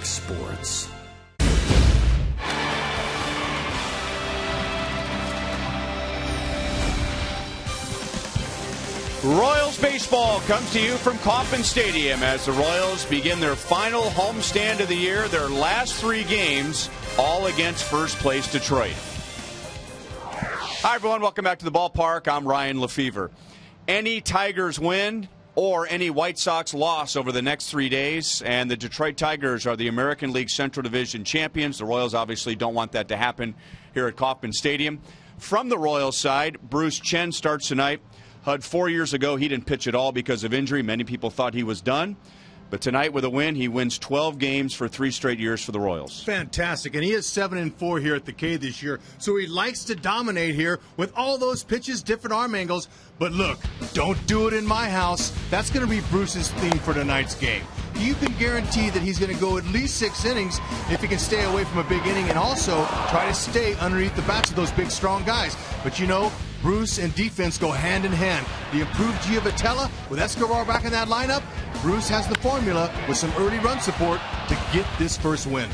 Fox Sports. Royals baseball comes to you from Kauffman Stadium as the Royals begin their final homestand of the year, their last 3 games, all against first-place Detroit. Hi, everyone. Welcome back to the ballpark. I'm Ryan Lefevre. Any Tigers win or any White Sox loss over the next 3 days, and the Detroit Tigers are the American League Central Division champions. The Royals obviously don't want that to happen here at Kauffman Stadium. From the Royals side, Bruce Chen starts tonight. HUD 4 years ago, he didn't pitch at all because of injury. Many people thought he was done. But tonight with a win, he wins 12 games for 3 straight years for the Royals. Fantastic. And he is 7-4 here at the K this year. So he likes to dominate here with all those pitches, different arm angles. But look, don't do it in my house. That's going to be Bruce's theme for tonight's game. You can guarantee that he's going to go at least 6 innings if he can stay away from a big inning and also try to stay underneath the bats of those big, strong guys. But you know, Bruce and defense go hand in hand. The improved Giovitella with Escobar back in that lineup, Bruce has the formula with some early run support to get this first win.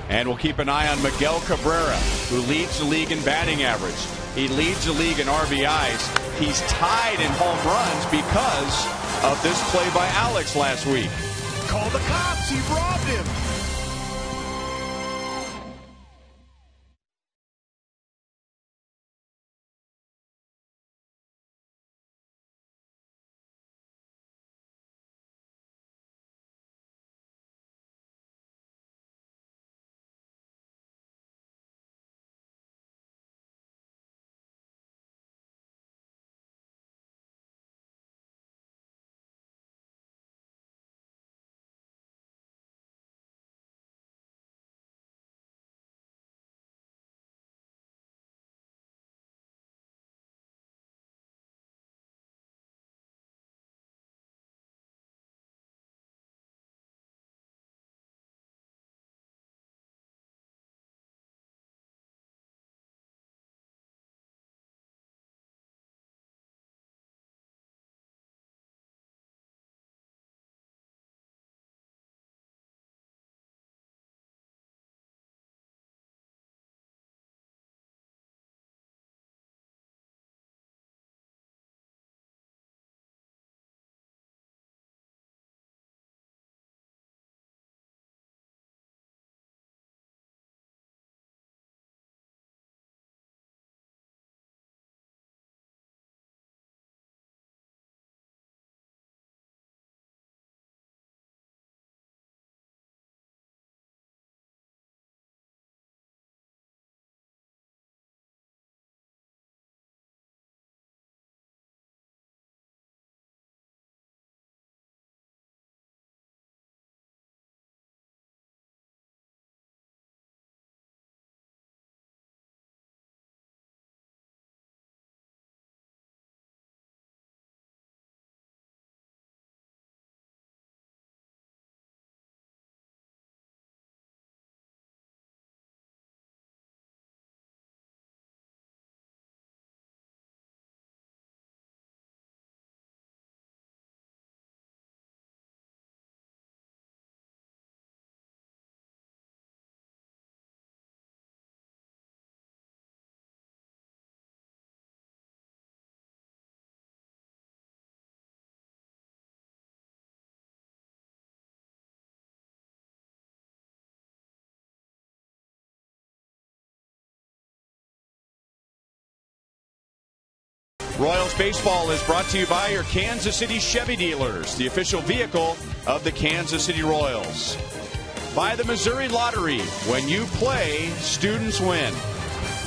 And we'll keep an eye on Miguel Cabrera, who leads the league in batting average. He leads the league in RBIs. He's tied in home runs because of this play by Alex last week. Call the cops, he robbed him. Royals baseball is brought to you by your Kansas City Chevy dealers, the official vehicle of the Kansas City Royals. By the Missouri Lottery, when you play, students win.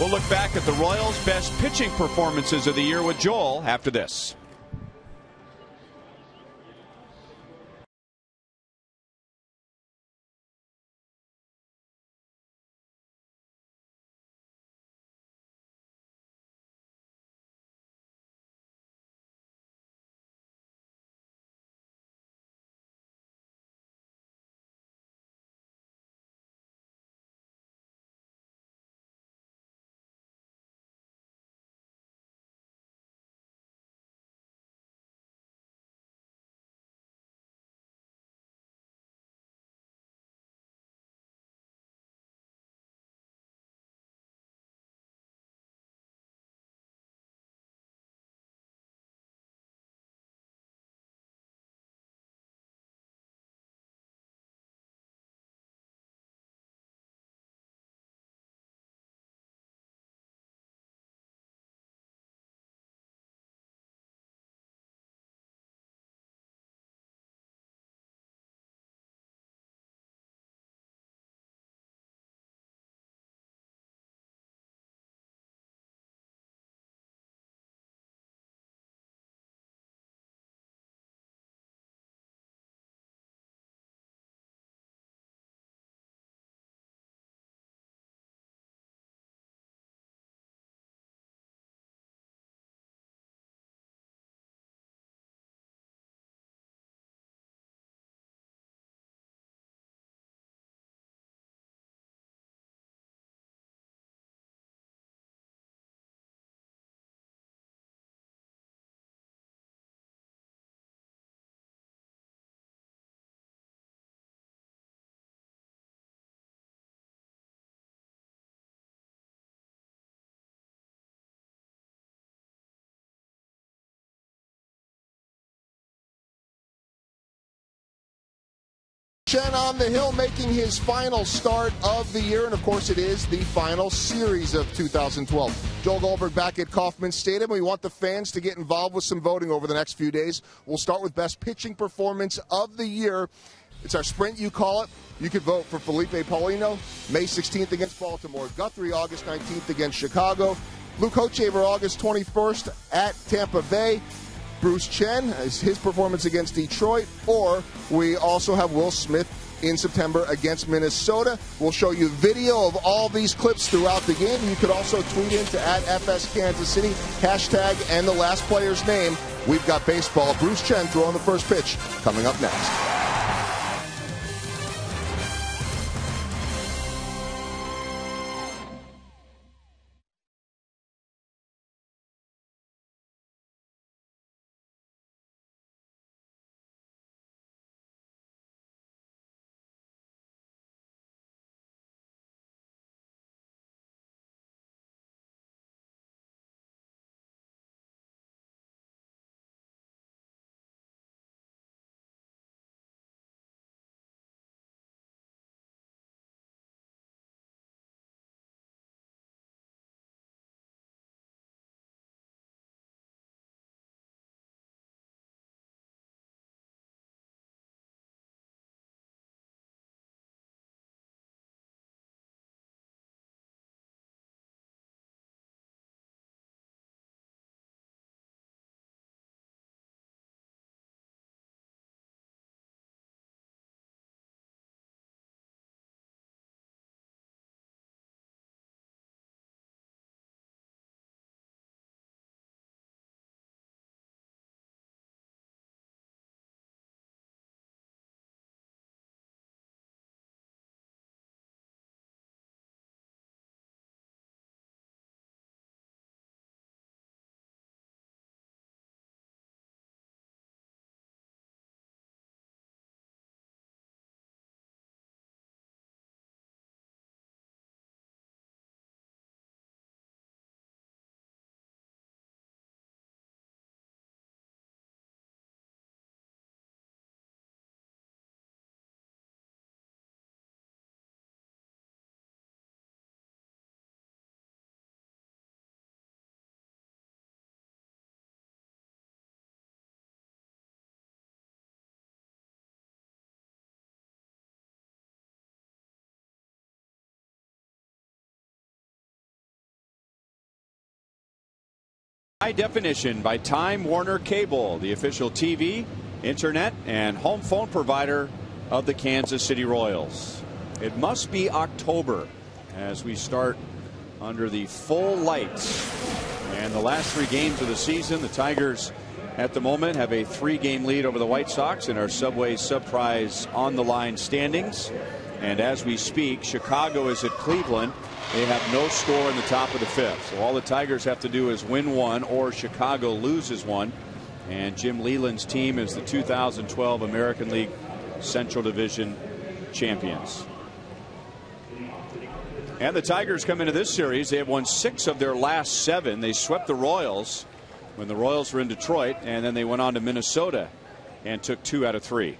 We'll look back at the Royals' best pitching performances of the year with Joel after this. Chen on the hill making his final start of the year, and of course it is the final series of 2012. Joel Goldberg back at Kauffman Stadium. We want the fans to get involved with some voting over the next few days. We'll start with best pitching performance of the year. It's our sprint, you call it. You could vote for Felipe Paulino, May 16th against Baltimore. Guthrie, August 19th against Chicago. Luke Hochevar, August 21st at Tampa Bay. Bruce Chen, his performance against Detroit. Or we also have Will Smith in September against Minnesota. We'll show you video of all these clips throughout the game. You could also tweet into @FSKansas City, hashtag and the last player's name. We've got baseball. Bruce Chen throwing the first pitch coming up next. High definition by Time Warner Cable, the official TV, internet, and home phone provider of the Kansas City Royals. It must be October as we start under the full lights. And the last 3 games of the season, the Tigers at the moment have a 3-game lead over the White Sox in our Subway Surprise on the line standings. And as we speak, Chicago is at Cleveland. They have no score in the top of the 5th. So all the Tigers have to do is win one or Chicago loses one. And Jim Leyland's team is the 2012 American League Central Division champions. And the Tigers come into this series. They have won 6 of their last 7. They swept the Royals when the Royals were in Detroit. And then they went on to Minnesota and took 2 out of 3.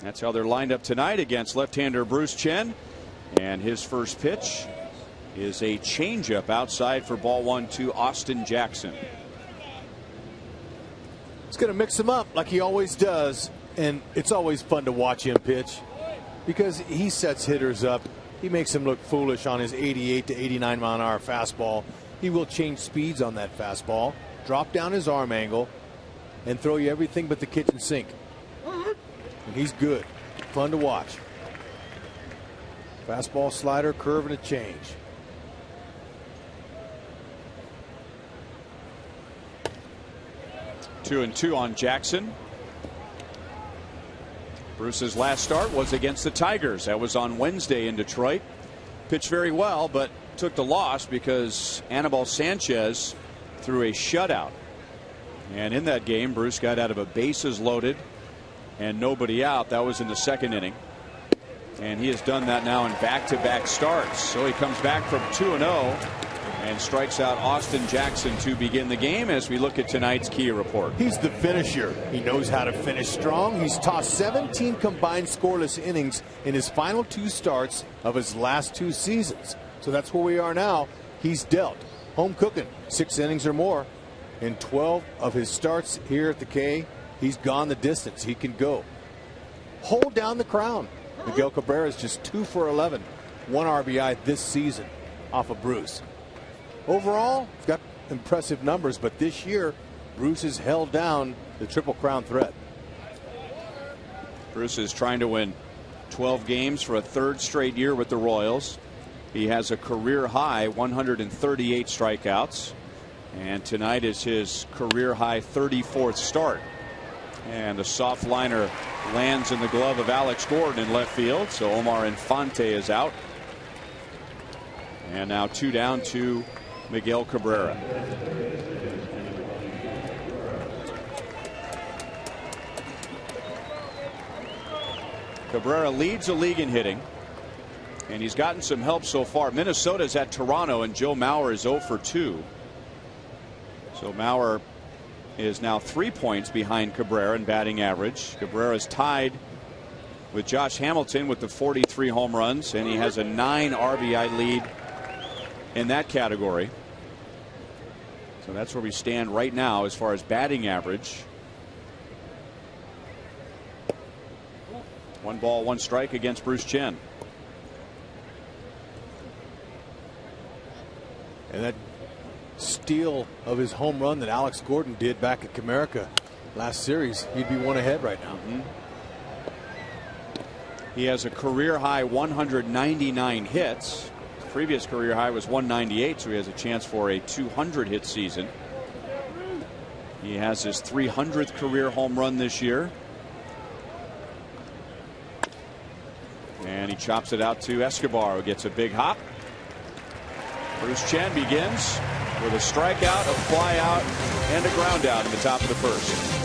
That's how they're lined up tonight against left-hander Bruce Chen. And his first pitch is a changeup outside for ball 1 to Austin Jackson. He's going to mix him up like he always does. And it's always fun to watch him pitch because he sets hitters up. He makes them look foolish on his 88 to 89 mile an hour fastball. He will change speeds on that fastball, drop down his arm angle, and throw you everything but the kitchen sink. And he's good. Fun to watch. Fastball, slider, curve, and a change. 2-2 on Jackson. Bruce's last start was against the Tigers. That was on Wednesday in Detroit. Pitched very well, but took the loss because Anibal Sanchez threw a shutout. And in that game, Bruce got out of a bases loaded and nobody out. That was in the 2nd inning. And he has done that now in back-to-back starts. So he comes back from 2-0 and strikes out Austin Jackson to begin the game as we look at tonight's Kia report. He's the finisher. He knows how to finish strong. He's tossed 17 combined scoreless innings in his final 2 starts of his last 2 seasons. So that's where we are now. He's dealt home cooking 6 innings or more. In 12 of his starts here at the K, he's gone the distance. He can go. Hold down the crown. Miguel Cabrera is just 2 for 11. 1 RBI this season off of Bruce. Overall, he's got impressive numbers, but this year, Bruce has held down the Triple Crown threat. Bruce is trying to win 12 games for a 3rd straight year with the Royals. He has a career high 138 strikeouts, and tonight is his career high 34th start. And the soft liner lands in the glove of Alex Gordon in left field, so Omar Infante is out. And now 2 down to Miguel Cabrera. Cabrera leads the league in hitting, and he's gotten some help so far. Minnesota's at Toronto, and Joe Mauer is 0 for 2. So Mauer is now 3 points behind Cabrera in batting average. Cabrera is tied with Josh Hamilton with the 43 home runs, and he has a 9 RBI lead in that category. So that's where we stand right now as far as batting average. 1 ball, 1 strike against Bruce Chen. And that steal of his home run that Alex Gordon did back at Comerica last series, he'd be 1 ahead right now. He has a career high 199 hits. Previous career high was 198, so he has a chance for a 200 hit season. He has his 300th career home run this year. And he chops it out to Escobar, who gets a big hop. Bruce Chen begins with a strikeout, a fly out, and a ground out in the top of the 1st.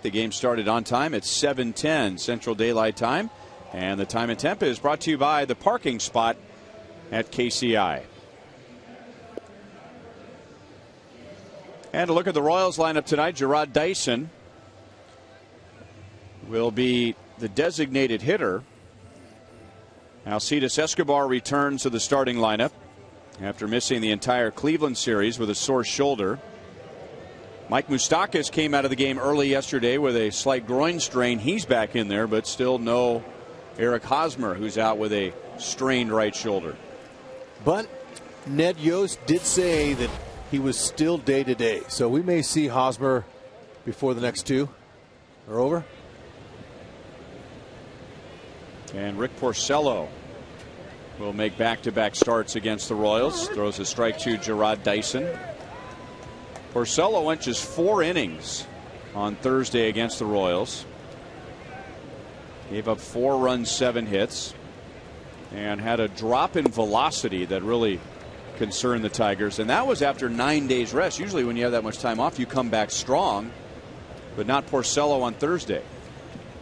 The game started on time at 7:10 Central Daylight Time, and the time and temp is brought to you by the parking spot at KCI. And a look at the Royals lineup tonight. Gerard Dyson will be the designated hitter. Alcides Escobar returns to the starting lineup after missing the entire Cleveland series with a sore shoulder. Mike Moustakas came out of the game early yesterday with a slight groin strain. He's back in there, but still no Eric Hosmer, who's out with a strained right shoulder. But Ned Yost did say that he was still day-to-day. So we may see Hosmer before the next 2 are over. And Rick Porcello will make back-to-back starts against the Royals. Throws a strike to Gerard Dyson. Porcello went just 4 innings on Thursday against the Royals. Gave up 4 runs, 7 hits, and had a drop in velocity that really concerned the Tigers. And that was after 9 days rest. Usually when you have that much time off, you come back strong, but not Porcello on Thursday.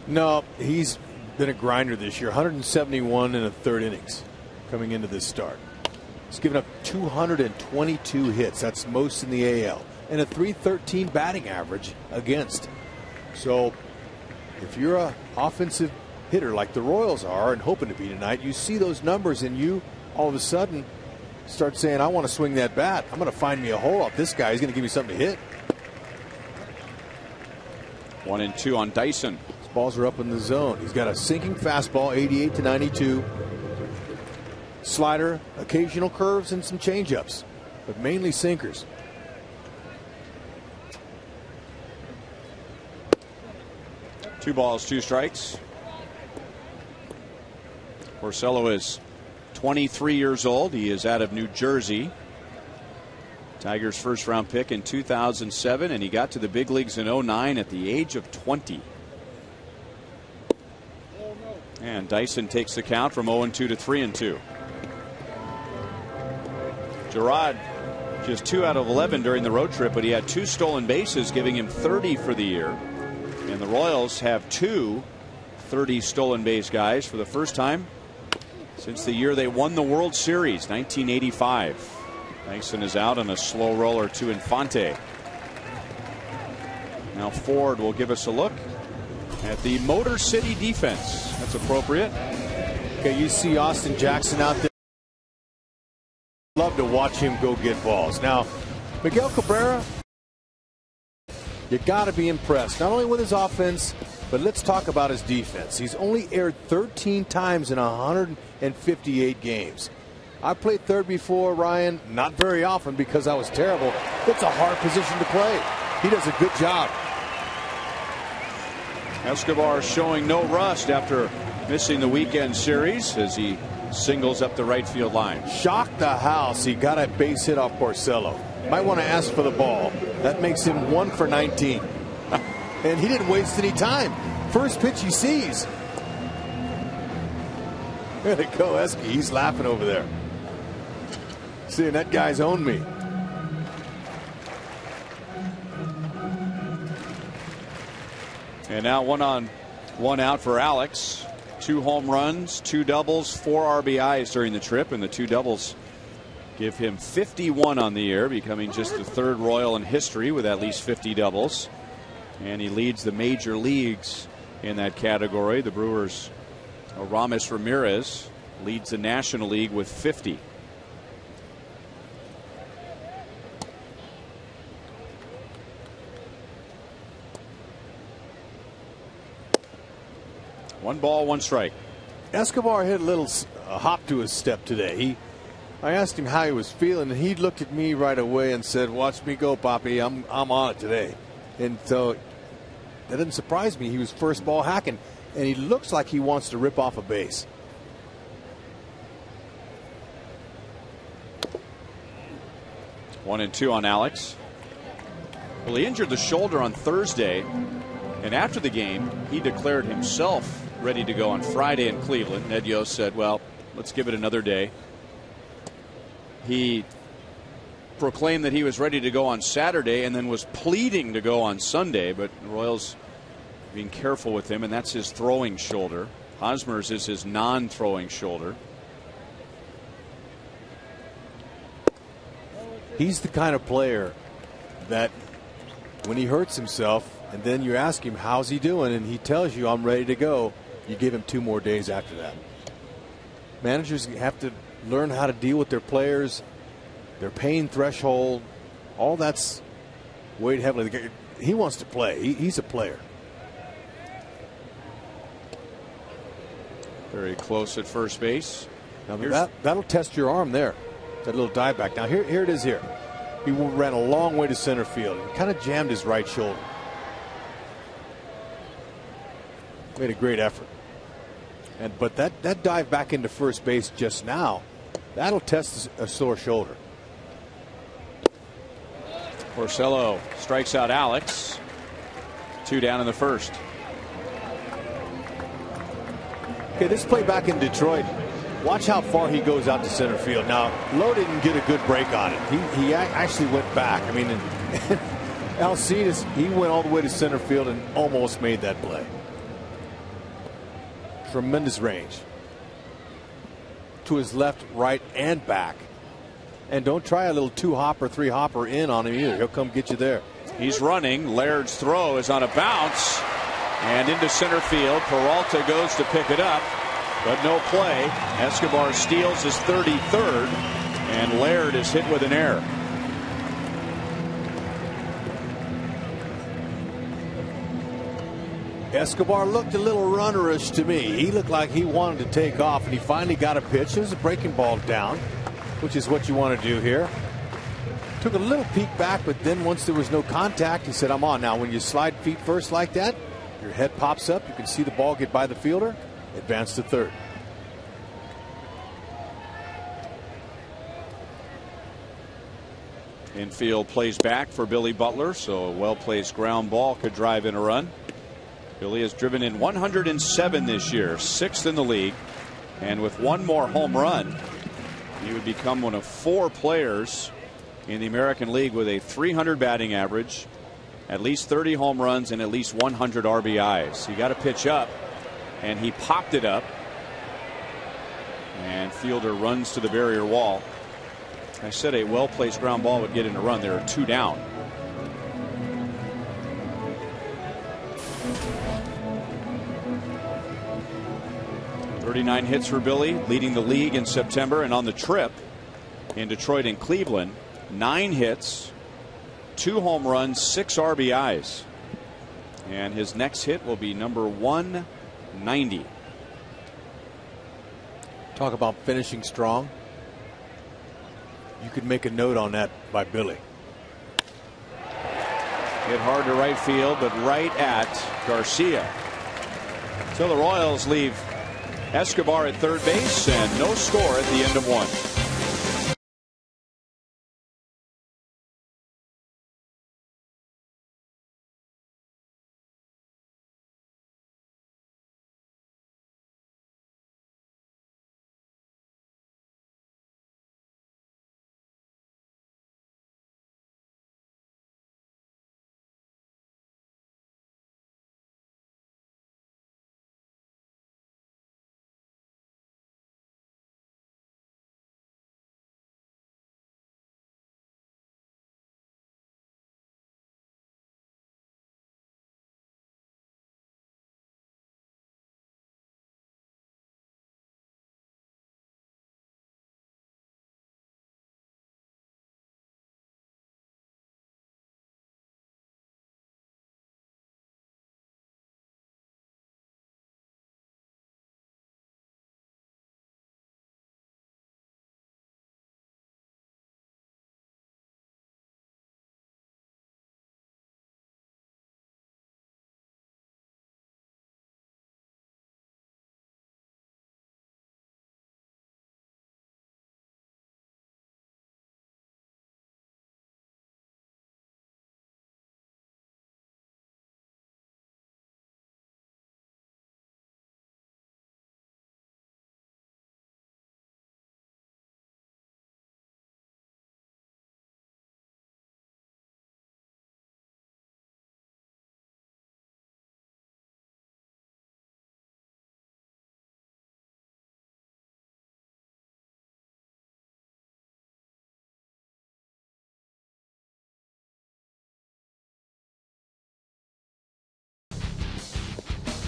No, he's been a grinder this year. 171 in the 3rd innings coming into this start. He's given up 222 hits. That's most in the AL. And a .313 batting average against. So if you're an offensive hitter like the Royals are and hoping to be tonight, you see those numbers and you all of a sudden start saying, I want to swing that bat. I'm going to find me a hole off this guy. He's going to give me something to hit. 1-2 on Dyson. His balls are up in the zone. He's got a sinking fastball, 88 to 92. Slider, occasional curves, and some changeups, but mainly sinkers. Two balls, 2 strikes. Porcello is 23 years old. He is out of New Jersey. Tigers' first-round pick in 2007, and he got to the big leagues in 2009 at the age of 20. And Dyson takes the count from 0-2 to 3-2. Gerard just 2 out of 11 during the road trip, but he had 2 stolen bases, giving him 30 for the year. And the Royals have 2 30 stolen base guys for the first time since the year they won the World Series, 1985. Dyson is out on a slow roller to Infante. Now Ford will give us a look at the Motor City defense. That's appropriate. Okay, you see Austin Jackson out there. Love to watch him go get balls. Now, Miguel Cabrera, you got to be impressed, not only with his offense, but let's talk about his defense. He's only aired 13 times in 158 games. I played third before, Ryan, not very often because I was terrible. It's a hard position to play. He does a good job. Escobar showing no rust after missing the weekend series as he singles up the right field line. Shocked the house. He got a base hit off Porcello. Might want to ask for the ball. That makes him 1 for 19. And he didn't waste any time. First pitch he sees. There they go, Esky. He's laughing over there. Seeing that guy's owned me. And now 1 on 1 out for Alex. 2 home runs, 2 doubles, 4 RBIs during the trip, and the 2 doubles give him 51 on the year, becoming just the 3rd Royal in history with at least 50 doubles. And he leads the major leagues in that category. The Brewers' Aramis Ramirez leads the National League with 50. One ball, 1 strike. Escobar hit a little hop to his step today. I asked him how he was feeling, and he looked at me right away and said, "Watch me go, Poppy. I'm on it today." And so that didn't surprise me. He was first ball hacking, and he looks like he wants to rip off a base. One and 2 on Alex. Well, he injured the shoulder on Thursday, and after the game, he declared himself ready to go on Friday in Cleveland. Ned Yost said, well, let's give it another day. He proclaimed that he was ready to go on Saturday and then was pleading to go on Sunday, but the Royals being careful with him, and that's his throwing shoulder. Hosmer's is his non-throwing shoulder. He's the kind of player that when he hurts himself and then you ask him how's he doing and he tells you I'm ready to go, you give him 2 more days after that. Managers have to learn how to deal with their players, their pain threshold, all that's weighed heavily. He wants to play. He's a player. Very close at first base. Now that'll test your arm there. That little dive back. Now here it is here. He ran a long way to center field and kind of jammed his right shoulder. Made a great effort. But that dive back into first base just now, that'll test a sore shoulder. Porcello strikes out Alex. 2 down in the first. Okay, this play back in Detroit. Watch how far he goes out to center field. Now, Lowe didn't get a good break on it. He actually went back. I mean, Alcides, he went all the way to center field and almost made that play. Tremendous range. To his left, right, and back. And don't try a little 2-hopper, 3-hopper in on him either. He'll come get you there. He's running. Laird's throw is on a bounce and into center field. Peralta goes to pick it up, but no play. Escobar steals his 33rd, and Laird is hit with an error. Escobar looked a little runnerish to me. He looked like he wanted to take off, and he finally got a pitch. It was a breaking ball down, which is what you want to do here. Took a little peek back, but then once there was no contact, he said, I'm on. Now, when you slide feet first like that, your head pops up. You can see the ball get by the fielder, advance to third. Infield plays back for Billy Butler, so a well-placed ground ball could drive in a run. Billy has driven in 107 this year, 6th in the league, and with one more home run, he would become one of 4 players in the American League with a 300 batting average, at least 30 home runs, and at least 100 RBIs. He got a pitch up, and he popped it up, and fielder runs to the barrier wall. I said a well-placed ground ball would get in a run. There are 2 down. .39 hits for Billy, leading the league in September, and on the trip in Detroit and Cleveland, 9 hits, 2 home runs, 6 RBIs, and his next hit will be number 190. Talk about finishing strong. You could make a note on that by Billy. Hit hard to right field, but right at Garcia. So the Royals leave Escobar at third base, and no score at the end of 1.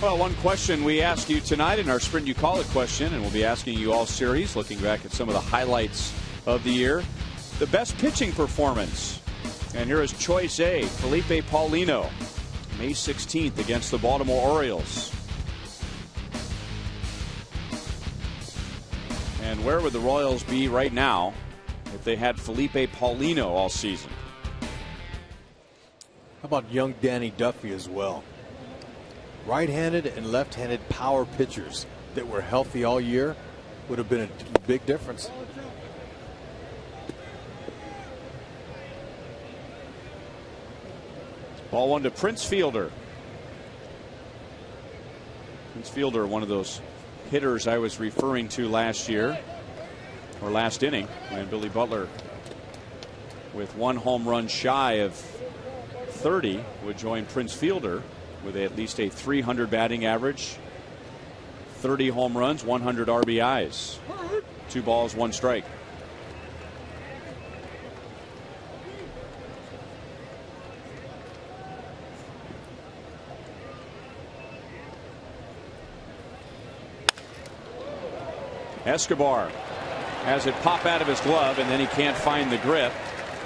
Well, one question we ask you tonight in our Sprint You Call It question, and we'll be asking you all series, looking back at some of the highlights of the year. The best pitching performance. And here is choice A, Felipe Paulino, May 16th against the Baltimore Orioles. And where would the Royals be right now if they had Felipe Paulino all season? How about young Danny Duffy as well? Right-handed and left-handed power pitchers that were healthy all year would have been a big difference. Ball 1 to Prince Fielder. Prince Fielder, one of those hitters I was referring to last year, or last inning, when Billy Butler, with one home run shy of 30, would join Prince Fielder with at least a 300 batting average, 30 home runs, 100 RBIs. 2 balls, 1 strike. Escobar has it pop out of his glove, and then he can't find the grip,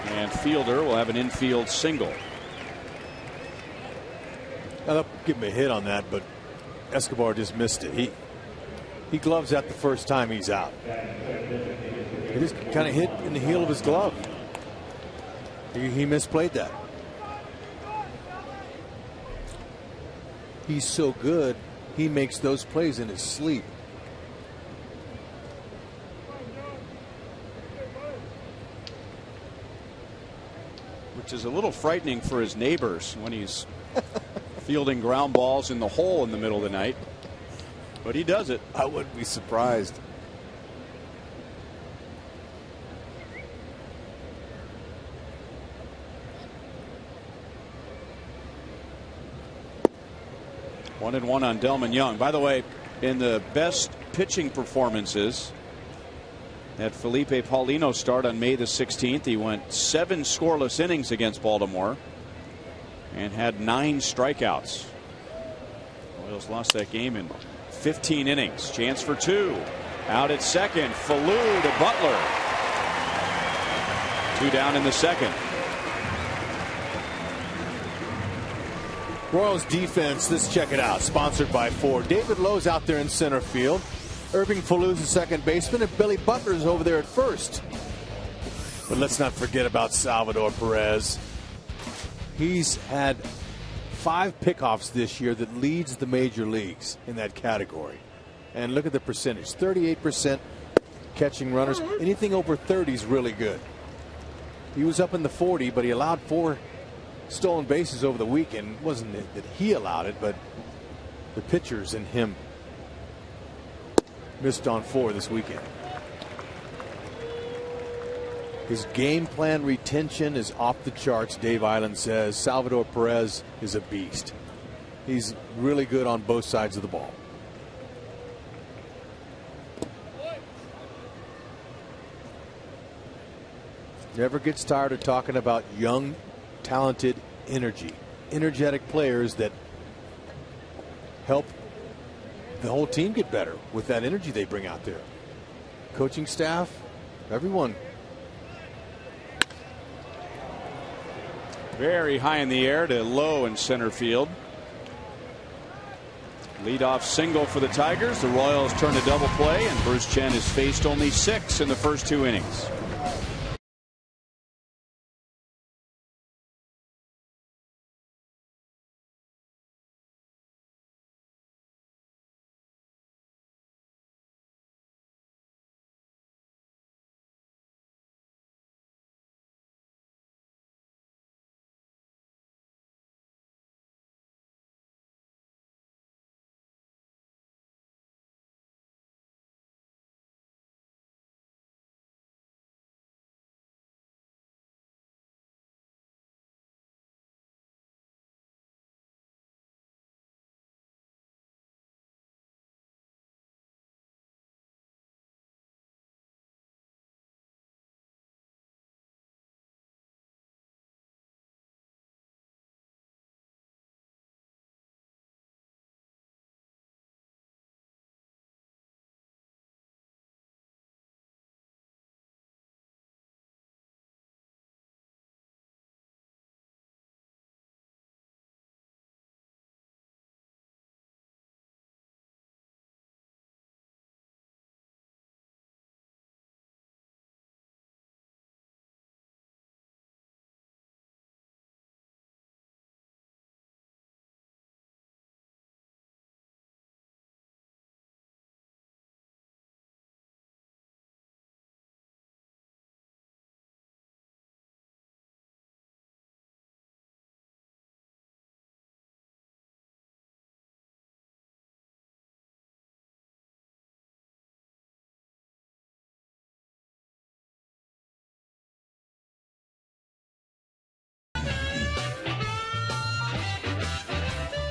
and Fielder will have an infield single. Now, they'll give him a hit on that, but Escobar just missed it. He gloves that the first time he's out. He just kind of hit in the heel of his glove. He misplayed that. He's so good, he makes those plays in his sleep. Which is a little frightening for his neighbors when he's fielding ground balls in the hole in the middle of the night. But he does it. I wouldn't be surprised. One and one on Delman Young. By the way, in the best pitching performances, that Felipe Paulino start on May the 16th, he went 7 scoreless innings against Baltimore and had 9 strikeouts. Royals lost that game in 15 innings. Chance for 2. Out at second. Falou to Butler. 2 down in the second. Royals defense, let's check it out. Sponsored by Ford. David Lowe's out there in center field. Irving Falou's the second baseman, and Billy Butler's over there at first. But let's not forget about Salvador Perez. He's had 5 pickoffs this year that leads the major leagues in that category. And look at the percentage, 38% catching runners. Anything over 30 is really good. He was up in the 40, but he allowed 4 stolen bases over the weekend. It wasn't that he allowed it, but the pitchers and him missed on 4 this weekend. His game plan retention is off the charts, Dave Island says. Salvador Perez is a beast. He's really good on both sides of the ball. Never gets tired of talking about young, talented, energetic players that help the whole team get better with that energy they bring out there. Coaching staff, everyone. Very high in the air to low in center field. Leadoff single for the Tigers. The Royals turn to double play, and Bruce Chen has faced only 6 in the first 2 innings.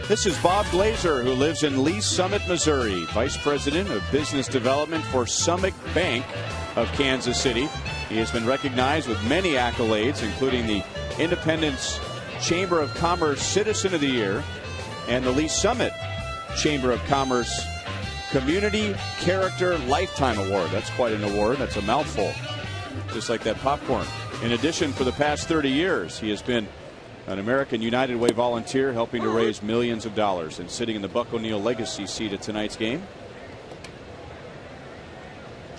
This is Bob Glazer, who lives in Lee Summit, Missouri, Vice President of Business Development for Summit Bank of Kansas City. He has been recognized with many accolades, including the Independence Chamber of Commerce Citizen of the Year and the Lee Summit Chamber of Commerce Community Character Lifetime Award. That's quite an award. That's a mouthful, just like that popcorn. In addition, for the past 30 years, he has been an American United Way volunteer, helping to raise millions of dollars and sitting in the Buck O'Neil legacy seat at tonight's game.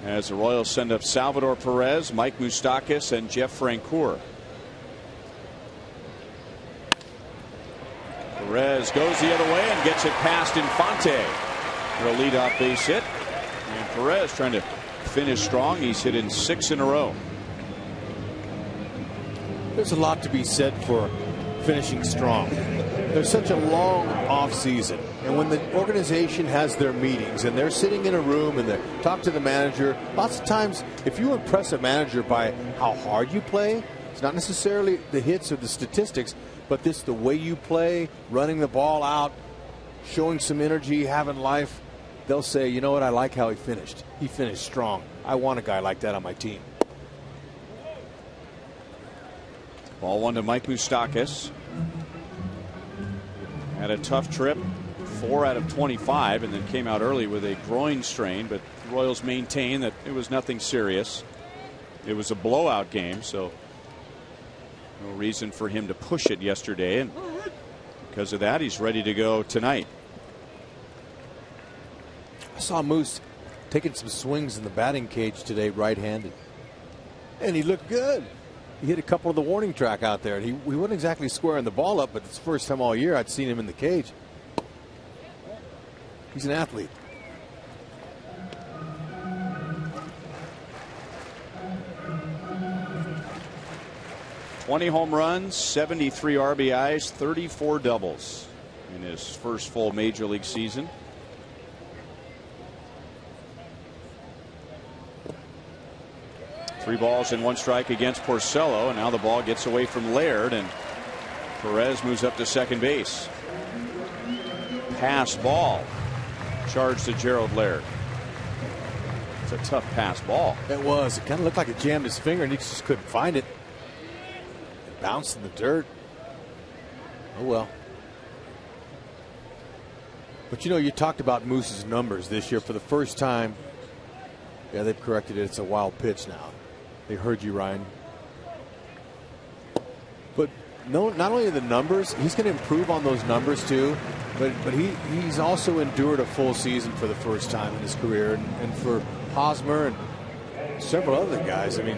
As the Royals send up Salvador Perez, Mike Moustakas, and Jeff Francoeur. Perez goes the other way and gets it past Infante for a leadoff base hit. And Perez trying to finish strong. He's hit in 6 in a row. There's a lot to be said for finishing strong. There's such a long off season, and when the organization has their meetings and they're sitting in a room and they talk to the manager, lots of times if you impress a manager by how hard you play, it's not necessarily the hits or the statistics, but this the way you play, running the ball out, showing some energy, having life, they'll say, you know what, I like how he finished. He finished strong. I want a guy like that on my team. Ball 1 to Mike Moustakas. Had a tough trip, 4 out of 25, and then came out early with a groin strain, but the Royals maintain that it was nothing serious. It was a blowout game, so no reason for him to push it yesterday, and because of that, he's ready to go tonight. I saw Moose taking some swings in the batting cage today, right-handed, and he looked good. He hit a couple of the warning track out there. He wasn't exactly squaring the ball up, but it's the first time all year I'd seen him in the cage. He's an athlete. "20 home runs, 73 RBIs, 34 doubles in his first full major league season. Three balls and 1 strike against Porcello, and now the ball gets away from Laird, and Perez moves up to second base. Pass ball charged to Gerald Laird. It's a tough pass ball. It was. It kind of looked like it jammed his finger and he just couldn't find it. It bounced in the dirt. Oh well. But you know, you talked about Moose's numbers this year for the first time. Yeah, they've corrected it. It's a wild pitch now. They heard you, Ryan. But no, not only the numbers, he's going to improve on those numbers too. But he's also endured a full season for the first time in his career, and for Hosmer and several other guys. I mean,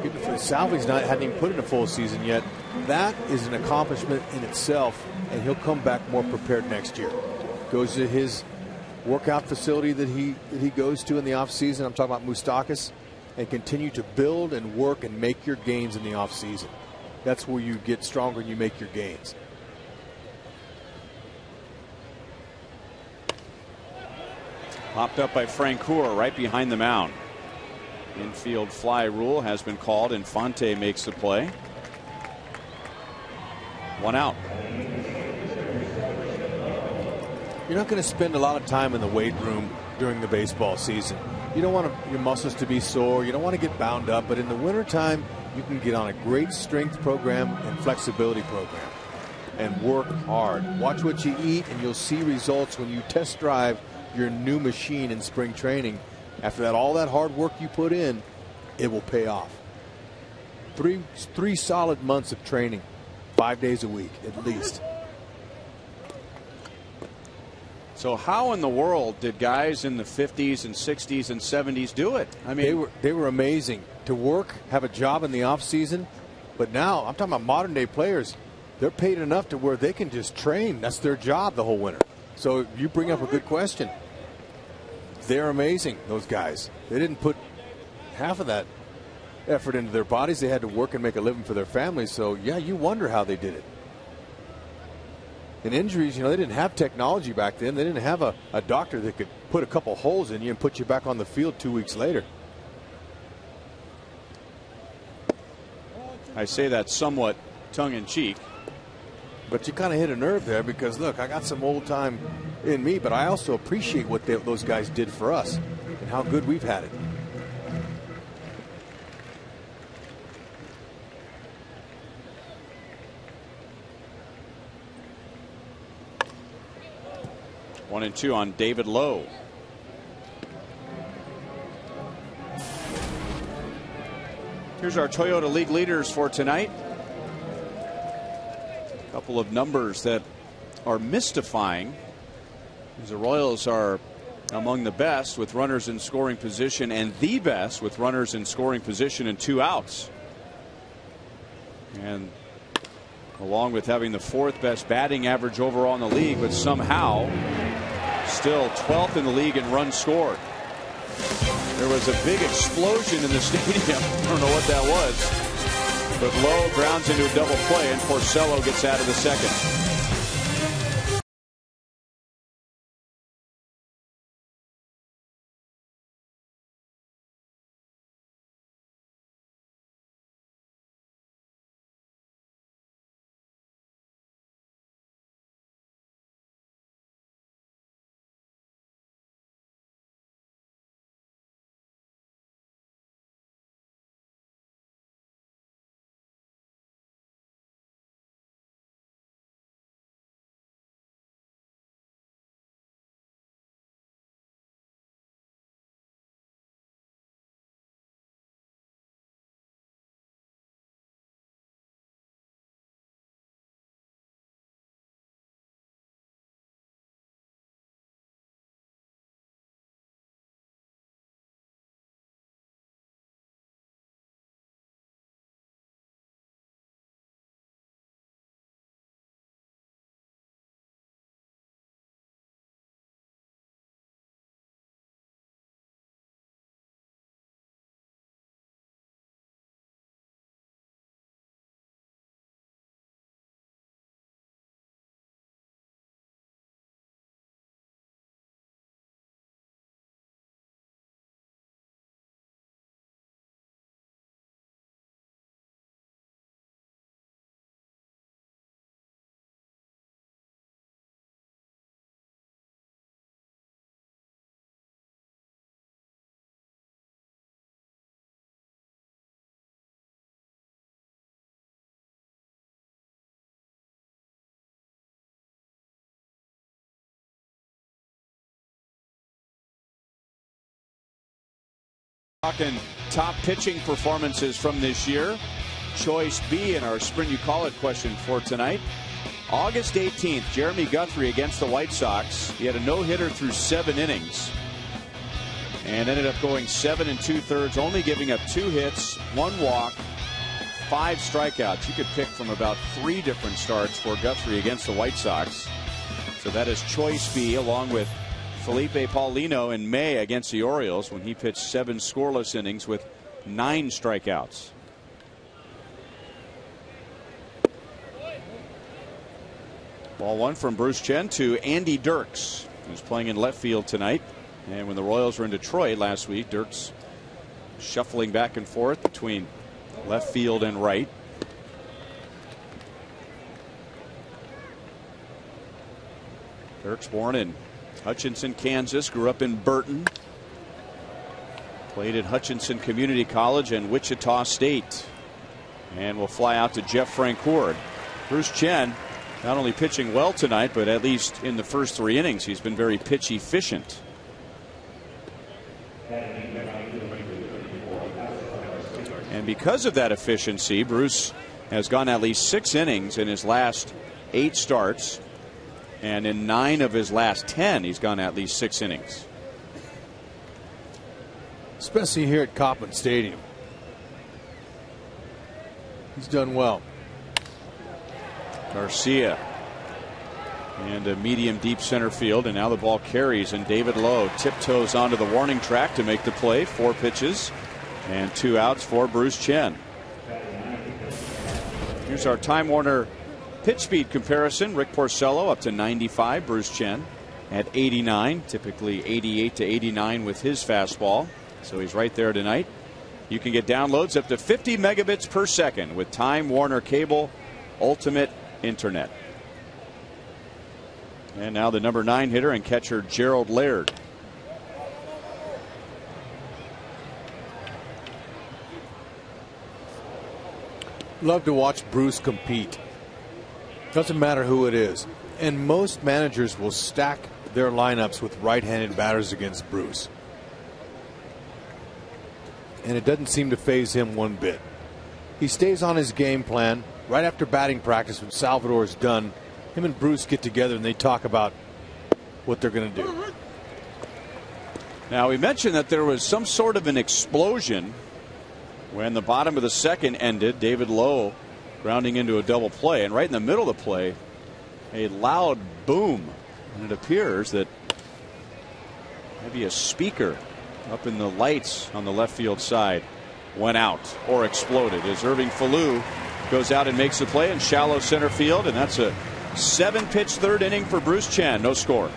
even for Salvi's hadn't even put in a full season yet. That is an accomplishment in itself, and he'll come back more prepared next year. Goes to his workout facility that he goes to in the off season. I'm talking about Moustakas, and continue to build and work and make your gains in the off season. That's where you get stronger and you make your gains. Popped up by Francoeur right behind the mound. Infield fly rule has been called. Infante makes the play. 1 out. You're not going to spend a lot of time in the weight room during the baseball season. You don't want your muscles to be sore. You don't want to get bound up. But in the wintertime, you can get on a great strength program and flexibility program and work hard. Watch what you eat, and you'll see results when you test drive your new machine in spring training. After that, all that hard work you put in, it will pay off. Three solid months of training, 5 days a week at least. So how in the world did guys in the 50s and 60s and 70s do it? I mean, they were amazing to work, have a job in the off season, but now I'm talking about modern day players. They're paid enough to where they can just train. That's their job the whole winter. So you bring up a good question. They're amazing, those guys. They didn't put half of that effort into their bodies. They had to work and make a living for their families. So yeah, you wonder how they did it. And injuries, you know, they didn't have technology back then. They didn't have a doctor that could put a couple holes in you and put you back on the field 2 weeks later. I say that somewhat tongue-in-cheek, But you kind of hit a nerve there because, look, I got some old time in me, but I also appreciate what those guys did for us and how good we've had it. One and two on David Lowe. Here's our Toyota League leaders for tonight. A couple of numbers that are mystifying, as the Royals are among the best with runners in scoring position and the best with runners in scoring position and 2 outs. And along with having the 4th best batting average overall in the league, but somehow still 12th in the league in runs scored. There was a big explosion in the stadium. I don't know what that was. But Lowe grounds into a double play, and Porcello gets out of the second. Talking top pitching performances from this year. Choice B in our Sprint You Call It question for tonight. August 18th, Jeremy Guthrie against the White Sox. He had a no-hitter through 7 innings and ended up going 7 2/3, only giving up 2 hits, 1 walk, 5 strikeouts. You could pick from about 3 different starts for Guthrie against the White Sox. So that is choice B, along with Felipe Paulino in May against the Orioles when he pitched 7 scoreless innings with 9 strikeouts. Ball 1 from Bruce Chen to Andy Dirks, who's playing in left field tonight. And when the Royals were in Detroit last week, Dirks shuffling back and forth between left field and right. Dirks born in Hutchinson, Kansas, grew up in Burton. Played at Hutchinson Community College and Wichita State. And will fly out to Jeff Francoeur. Bruce Chen not only pitching well tonight, but at least in the first 3 innings, he's been very pitch efficient. And because of that efficiency, Bruce has gone at least 6 innings in his last 8 starts. And in 9 of his last 10, he's gone at least 6 innings. Especially here at Kauffman Stadium. He's done well. Garcia. And a medium deep center field. And now the ball carries. And David Lowe tiptoes onto the warning track to make the play. 4 pitches and 2 outs for Bruce Chen. Here's our Time Warner pitch speed comparison. Rick Porcello up to 95. Bruce Chen at 89. Typically 88 to 89 with his fastball. So he's right there tonight. You can get downloads up to 50 megabits per second with Time Warner Cable Ultimate Internet. And now the number 9 hitter and catcher Gerald Laird. Love to watch Bruce compete. Doesn't matter who it is. And most managers will stack their lineups with right-handed batters against Bruce. And it doesn't seem to faze him one bit. He stays on his game plan. Right after batting practice, when Salvador is done, him and Bruce get together and they talk about what they're going to do. Now, we mentioned that there was some sort of an explosion when the bottom of the second ended. David Lowe grounding into a double play, and right in the middle of the play, a loud boom. And it appears that maybe a speaker up in the lights on the left field side went out or exploded as Irving Falou goes out and makes the play in shallow center field, and that's a 7-pitch third inning for Bruce Chan. No score.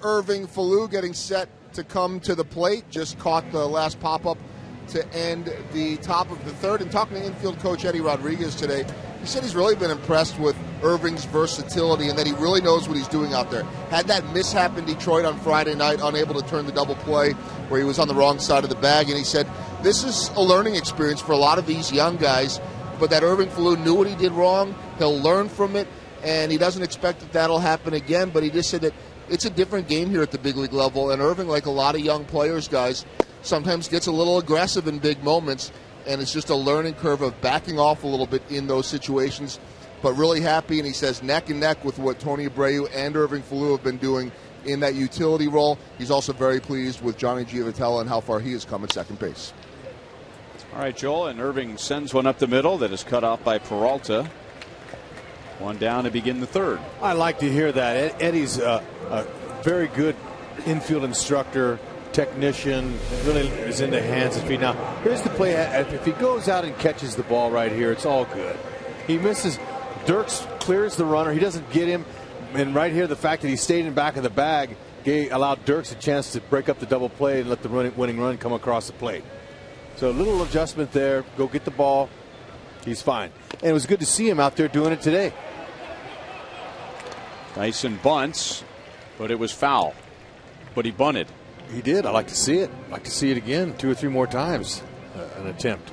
Irving Falou getting set to come to the plate. Just caught the last pop-up to end the top of the third. And talking to infield coach Eddie Rodriguez today, he said he's really been impressed with Irving's versatility and that he really knows what he's doing out there. Had that mishap in Detroit on Friday night, unable to turn the double play where he was on the wrong side of the bag. And he said this is a learning experience for a lot of these young guys, but that Irving Falou knew what he did wrong. He'll learn from it, and he doesn't expect that that'll happen again. But he just said that it's a different game here at the big league level, and Irving, like a lot of young players, guys, sometimes gets a little aggressive in big moments, and it's just a learning curve of backing off a little bit in those situations. But really happy, and he says neck and neck with what Tony Abreu and Irving Falou have been doing in that utility role. He's also very pleased with Johnny Giavotella and how far he has come at second base. All right, Joel, and Irving sends one up the middle that is cut off by Peralta. One down to begin the third. I like to hear that. Eddie's a very good infield instructor, technician, really is in the hands and feet. Now, here's the play. If he goes out and catches the ball right here, it's all good. He misses. Dirks clears the runner. He doesn't get him. And right here, the fact that he stayed in back of the bag allowed Dirks a chance to break up the double play and let the winning run come across the plate. So a little adjustment there. Go get the ball. He's fine. And it was good to see him out there doing it today. Dyson bunts, but it was foul. But he bunted. He did. I like to see it. I'd like to see it again 2 or 3 more times. An attempt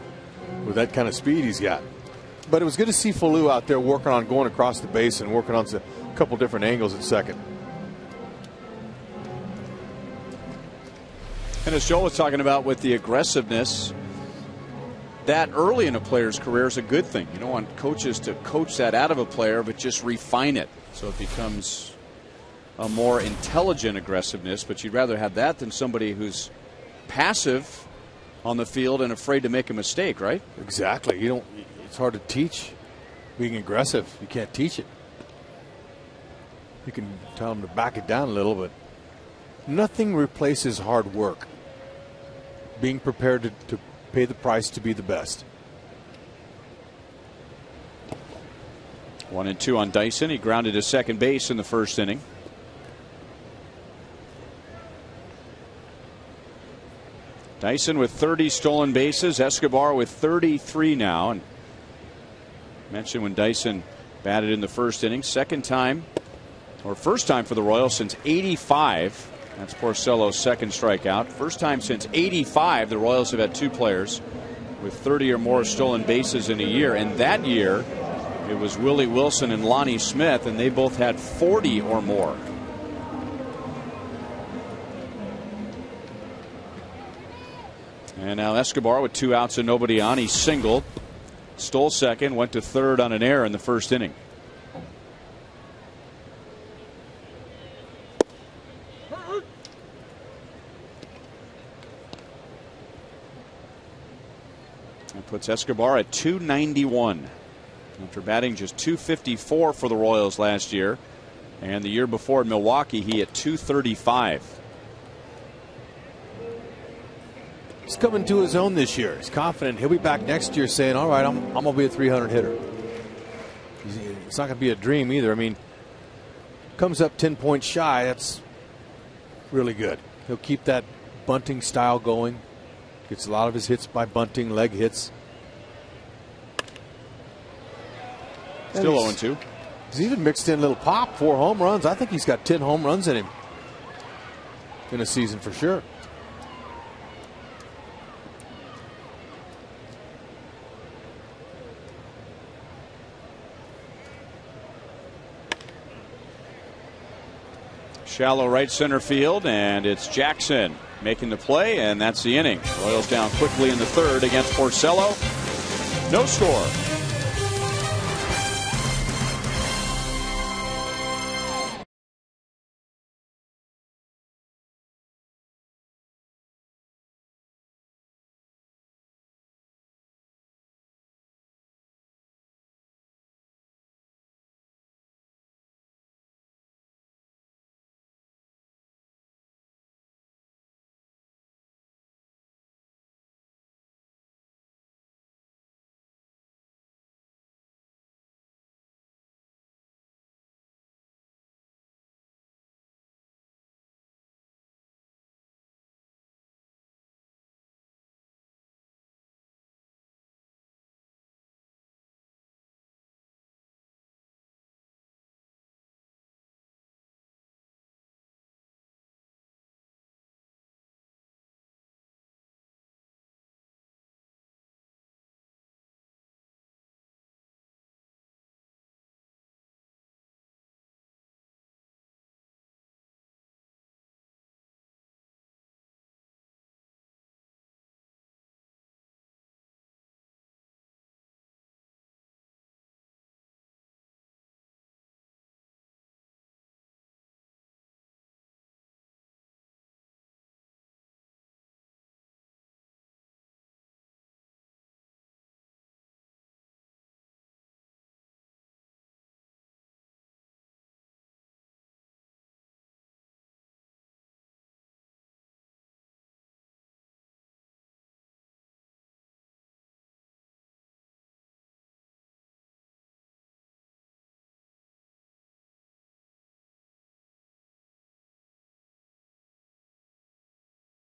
with that kind of speed he's got. But it was good to see Falou out there working on going across the base and working on a couple different angles at second. And as Joel was talking about with the aggressiveness, that early in a player's career is a good thing. You don't want coaches to coach that out of a player, but just refine it so it becomes a more intelligent aggressiveness. But you'd rather have that than somebody who's passive on the field and afraid to make a mistake, right? Exactly. It's hard to teach Being aggressive, you can't teach it. You can tell them to back it down a little, but nothing replaces hard work. Being prepared to pay the price to be the best. 1-2 on Dyson. He grounded to second base in the first inning. Dyson with 30 stolen bases. Escobar with 33 now. And mentioned when Dyson batted in the first inning. Second time, or first time for the Royals since '85. That's Porcello's second strikeout. First time since '85 the Royals have had two players with 30 or more stolen bases in a year. And that year it was Willie Wilson and Lonnie Smith, and they both had 40 or more. And now Escobar with 2 outs and nobody on. He singled, stole second, went to third on an error in the first inning. That puts Escobar at 291 after batting just 254 for the Royals last year, and the year before in Milwaukee he hit 235. He's coming to his own this year. He's confident he'll be back next year saying, all right, I'm going to be a 300 hitter. It's not going to be a dream either. I mean, comes up 10 points shy. That's really good. He'll keep that bunting style going. Gets a lot of his hits by bunting, leg hits. Still 0-2. He's even mixed in a little pop, 4 home runs. I think he's got 10 home runs in him in a season for sure. Shallow right center field, and it's Jackson making the play, and that's the inning. Royals down quickly in the third against Porcello. No score.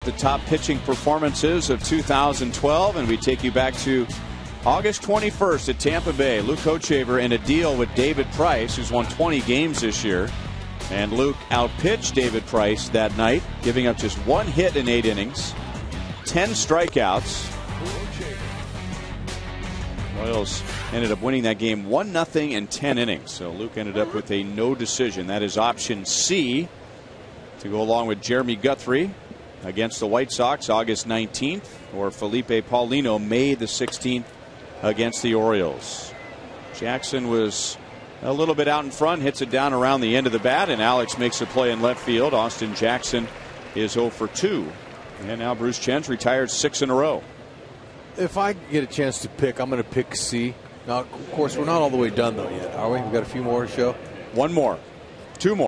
The top pitching performances of 2012, and we take you back to August 21st at Tampa Bay. Luke Hochevar in a deal with David Price, who's won 20 games this year. And Luke outpitched David Price that night, giving up just 1 hit in 8 innings, 10 strikeouts. Royals ended up winning that game 1-0 in 10 innings. So Luke ended up with a no decision. That is option C to go along with Jeremy Guthrie against the White Sox August 19th, or Felipe Paulino May the 16th against the Orioles. Jackson was a little bit out in front, hits it down around the end of the bat, and Alex makes a play in left field. Austin Jackson is 0 for 2. And now Bruce Chen's retired 6 in a row. If I get a chance to pick, I'm going to pick C. Now, of course, we're not all the way done, though, yet, are we? We've got a few more to show. One more. Two more.